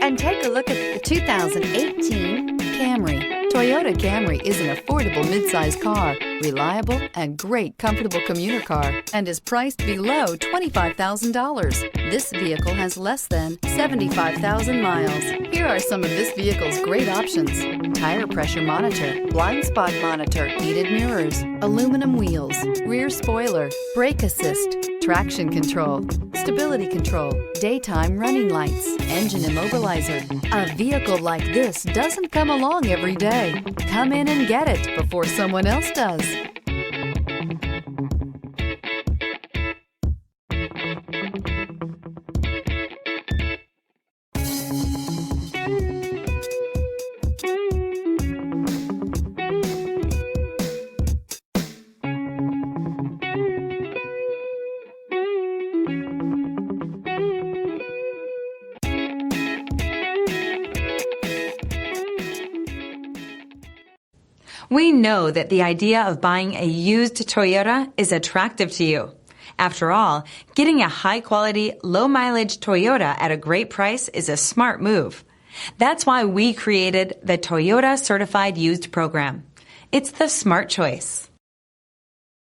and take a look at the 2018 Camry. Toyota Camry is an affordable midsize car, reliable and great comfortable commuter car, and is priced below $25,000. This vehicle has less than 75,000 miles. Here are some of this vehicle's great options: tire pressure monitor, blind spot monitor, heated mirrors, aluminum wheels, rear spoiler, brake assist, traction control, stability control, daytime running lights, engine immobilizer. A vehicle like this doesn't come along every day. Come in and get it before someone else does. We know that the idea of buying a used Toyota is attractive to you. After all, getting a high-quality, low-mileage Toyota at a great price is a smart move. That's why we created the Toyota Certified Used program. It's the smart choice.